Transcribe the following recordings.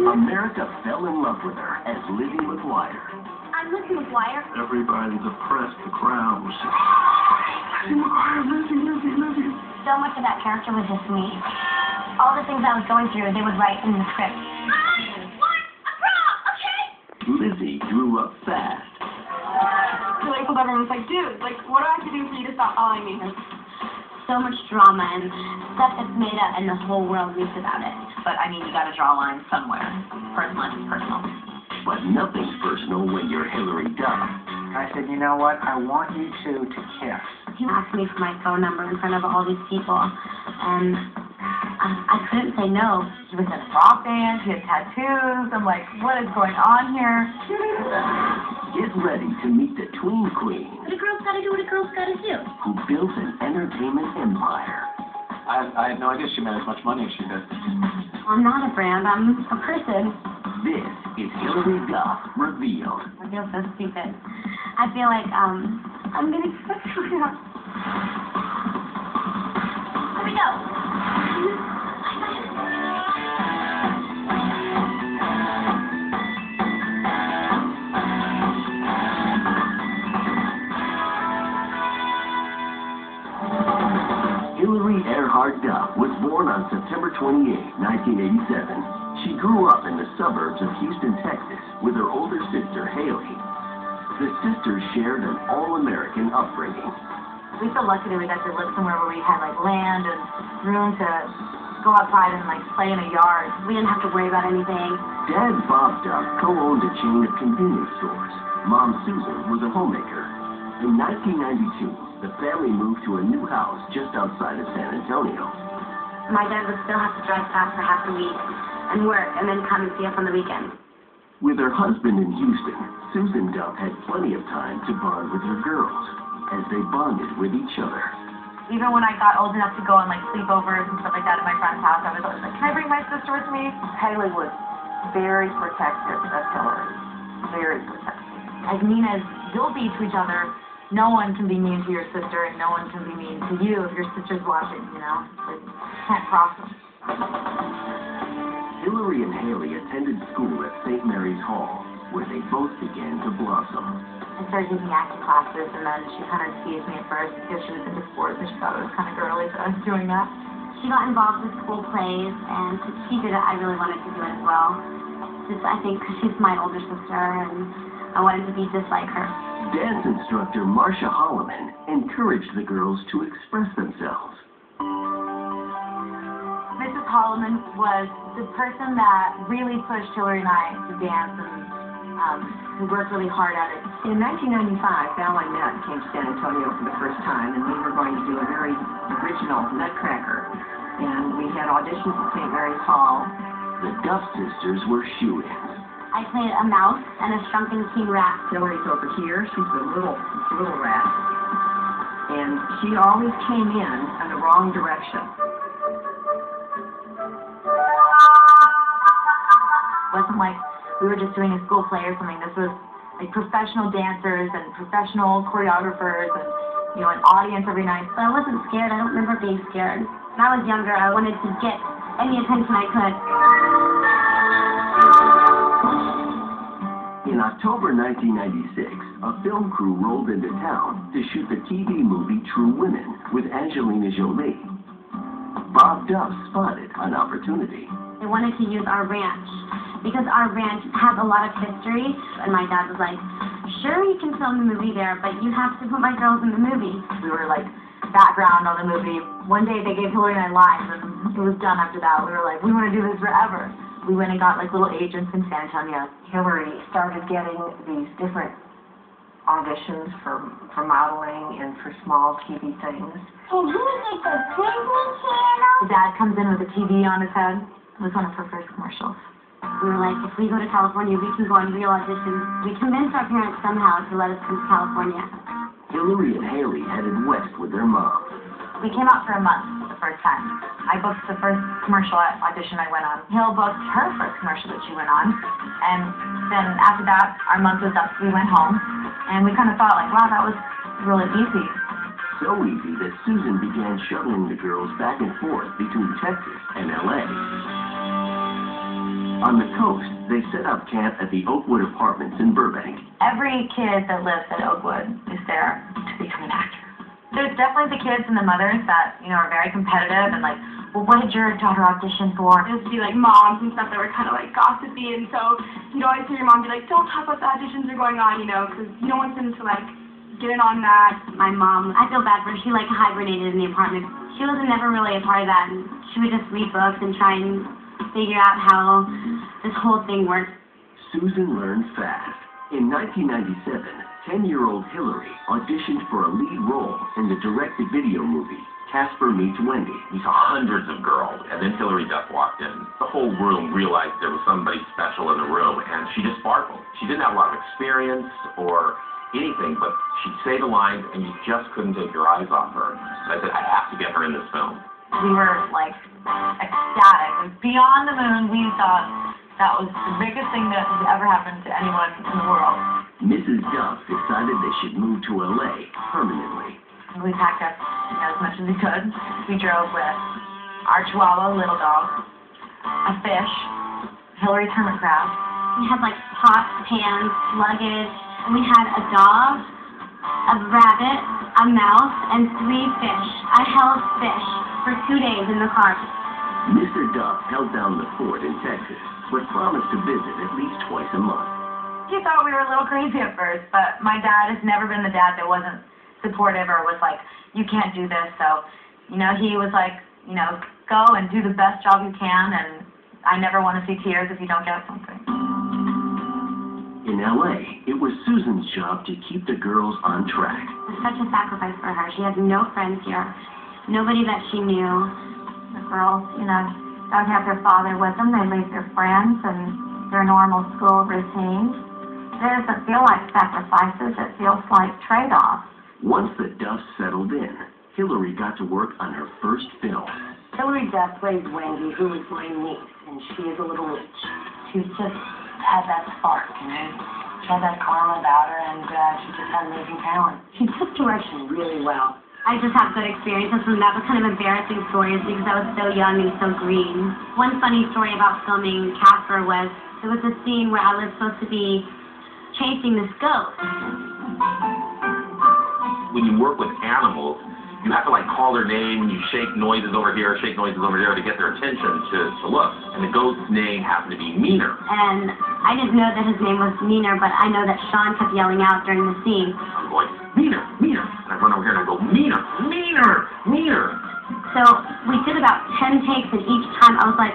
America fell in love with her as Lizzie McGuire. I'm Lizzie McGuire. Everybody, the press, the crowd was Lizzie McGuire, Lizzie. So much of that character was just me. All the things I was going through, they would write in the script. I want a prom, okay? Lizzie grew up fast. Everyone's like, dude, like, what do I have to do for you to stop following me? So much drama and stuff that's made up and the whole world reads about it. But, I mean, you gotta draw a line somewhere. Personal is personal. But nothing's personal when you're Hillary Duff. I said, you know what? I want you two to kiss. He asked me for my phone number in front of all these people, and I couldn't say no. He was in a rock band, he had tattoos. I'm like, what is going on here? Get ready to meet the tween queen. What a girl's gotta do what a girl's gotta do. Who built an entertainment empire. I had no idea she made as much money as she did. I'm not a brand, I'm a person. This is Hillary Duff Revealed. I feel so stupid. I feel like, I'm gonna get screwed up. Here we go. Hillary Earhart Duff was born on September 28, 1987. She grew up in the suburbs of Houston, Texas, with her older sister, Haley. The sisters shared an all-American upbringing. We feel lucky that we got to live somewhere where we had, like, land and room to go outside and, like, play in a yard. We didn't have to worry about anything. Dad, Bob Duff, co-owned a chain of convenience stores. Mom, Susan, was a homemaker. In 1992, the family moved to a new house just outside of San Antonio. My dad would still have to drive past for half the week and work and then come and see us on the weekends. With her husband in Houston, Susan Duff had plenty of time to bond with her girls as they bonded with each other. Even when I got old enough to go on, like, sleepovers and stuff like that at my friend's house, I was always like, can I bring my sister with me? Haley was very protective of Hillary. Very protective. As mean as you'll be to each other, no one can be mean to your sister, and no one can be mean to you if your sister's watching, you know? Like, can't cross them. Hillary and Haley attended school at St. Mary's Hall, where they both began to blossom. I started taking acting classes, and then she kind of teased me at first because she was into sports, and she thought it was kind of girly that I was doing that. She got involved with school plays, and she did it. I really wanted to do it as well. Just, I think, because she's my older sister, and I wanted to be just like her. Dance instructor Marcia Holloman encouraged the girls to express themselves. Mrs. Holloman was the person that really pushed Hillary and I to dance, and we worked really hard at it. In 1995, Val and I came to San Antonio for the first time, and we were going to do a very original Nutcracker. And we had auditions at St. Mary's Hall. The Duff sisters were shoo-ins. I played a mouse and a shrunken king rat. Hillary's over here. She's the little rat. And she always came in the wrong direction. It wasn't like we were just doing a school play or something. This was like professional dancers and professional choreographers and, you know, an audience every night. But I wasn't scared. I don't remember being scared. When I was younger, I wanted to get any attention I could. In October 1996, a film crew rolled into town to shoot the TV movie True Women with Angelina Jolie. Bob Duff spotted an opportunity. They wanted to use our ranch because our ranch has a lot of history, and my dad was like, sure, you can film the movie there, but you have to put my girls in the movie. We were like background on the movie. One day they gave Hillary and I lines, and it was done after that. We were like, we want to do this forever. We went and got like little agents in San Antonio. Hillary started getting these different auditions for modeling and for small TV things. Can you make the Disney Channel? Dad comes in with a TV on his head. It was one of her first commercials. We were like, if we go to California, we can go on real auditions. We convinced our parents somehow to let us come to California. Hillary and Haley headed west with their mom. We came out for a month the first time. I booked the first commercial audition I went on. Hill booked her first commercial that she went on. And then after that, our month was up, we went home. And we kind of thought, like, wow, that was really easy. So easy that Susan began shuttling the girls back and forth between Texas and L.A. On the coast, they set up camp at the Oakwood Apartments in Burbank. Every kid that lives at Oakwood is there to become an actor. There's definitely the kids and the mothers that, are very competitive and like, well, what did your daughter audition for? There used to be like moms and stuff that were kind of like gossipy, and so you'd always hear your mom be like, don't talk about the auditions that are going on, because you don't want them to like get in on that. My mom, I feel bad for her. She like hibernated in the apartment. She was never really a part of that, and she would just read books and try and figure out how this whole thing worked. Susan learned fast. In 1997, 10-year-old Hillary auditioned for a lead role in the direct-to-video movie, Casper Meets Wendy. We saw hundreds of girls, and then Hillary Duff walked in. The whole room realized there was somebody special in the room, and she just sparkled. She didn't have a lot of experience or anything, but she'd say the lines, and you just couldn't take your eyes off her. And I said, I have to get her in this film. We were, like, ecstatic. And beyond the moon, we thought that was the biggest thing that has ever happened to anyone in the world. Mrs. Duff decided they should move to L.A. permanently. We packed up as much as we could. We drove with our Chihuahua, little dog, a fish, Hillary's hermit crab. We had like pots, pans, luggage, and we had a dog, a rabbit, a mouse, and 3 fish. I held fish for 2 days in the car. Mr. Duff held down the fort in Texas, but promised to visit at least twice a month. She thought we were a little crazy at first, but my dad has never been the dad that wasn't supportive or was like, you can't do this. So, he was like, go and do the best job you can, and I never want to see tears if you don't get something. In L.A., it was Susan's job to keep the girls on track. It was such a sacrifice for her. She had no friends here, nobody that she knew. The girls, don't have their father with them. They leave their friends and their normal school routine. It doesn't feel like sacrifices. It feels like trade-offs. Once the Duffs settled in, Hillary got to work on her first film. Hillary Duff plays Wendy, who is my niece, and she is a little witch. She just had that spark, She had that karma about her, and she just had amazing talent. She took direction really well. I just have good experiences, and that was kind of embarrassing stories because I was so young and so green. One funny story about filming Casper was there was a scene where I was supposed to be chasing this ghost. When you work with animals, you have to call their name, you shake noises over here, shake noises over there to get their attention to look. And the ghost's name happened to be Meaner. And I didn't know that his name was Meaner, but I know that Sean kept yelling out during the scene. I'm going, Meaner, Meaner. And I run over here and I go, Meaner, Meaner, Meaner. So we did about 10 takes, and each time I was like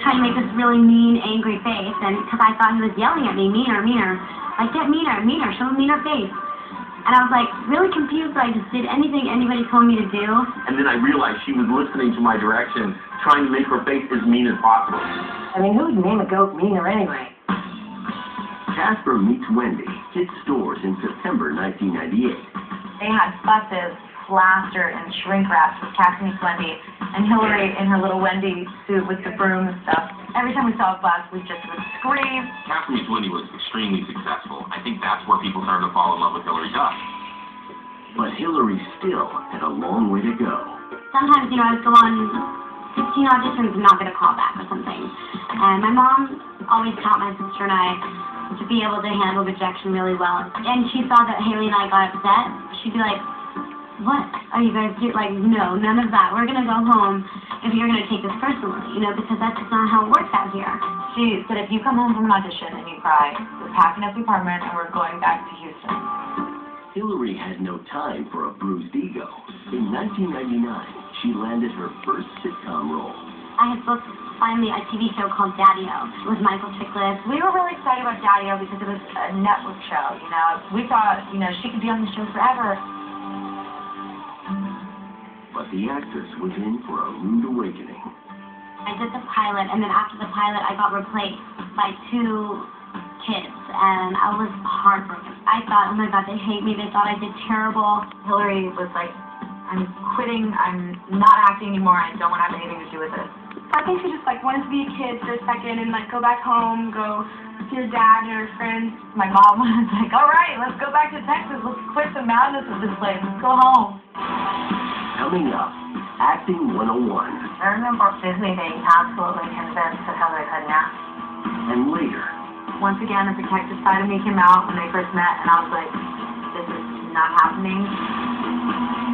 trying to make this really mean, angry face, and because I thought he was yelling at me, Meaner, Meaner. Like, get Meaner, Meaner, show a meaner face. And I was really confused, but I just did anything anybody told me to do. And then I realized she was listening to my direction, trying to make her face as mean as possible. I mean, who would name a goat Meaner anyway? Casper Meets Wendy hit stores in September 1998. They had buses plastered and shrink wrapped with Casper Meets Wendy, and Hillary in her little Wendy suit with the broom and stuff. Every time we saw a bus, we just would scream. Casper Meets Wendy was extremely successful. I think that's where people started to fall in love with Hillary Duff. But Hillary still had a long way to go. Sometimes, I would go on 15 auditions and not get a call back or something. And my mom always taught my sister and I to be able to handle rejection really well. And she saw that Haley and I got upset. She'd be like, what are you guys doing? No, none of that. We're going to go home if you're going to take this personally, because that's just not how it works out here. She said, if you come home from an audition and you cry, we're packing up the apartment and we're going back to Houston. Hillary had no time for a bruised ego. In 1999, she landed her first sitcom role. I had booked finally a TV show called Daddy-O with Michael Chiklis. We were really excited about Daddy-O because it was a network show, We thought, she could be on the show forever. But the actress was in for a rude awakening. I did the pilot, and then after the pilot, I got replaced by 2 kids, and I was heartbroken. I thought, oh my God, they hate me. They thought I did terrible. Hillary was like, I'm quitting. I'm not acting anymore. I don't want to have anything to do with this. I think she just wanted to be a kid for a second and go back home, go see her dad and her friends. My mom was like, all right, let's go back to Texas. Let's quit the madness of this place. Let's go home. Coming up, Acting 101. I remember Disney being absolutely convinced that Hillary couldn't act. and later. Once again, the protective side of me came out when they first met, and I was like, this is not happening.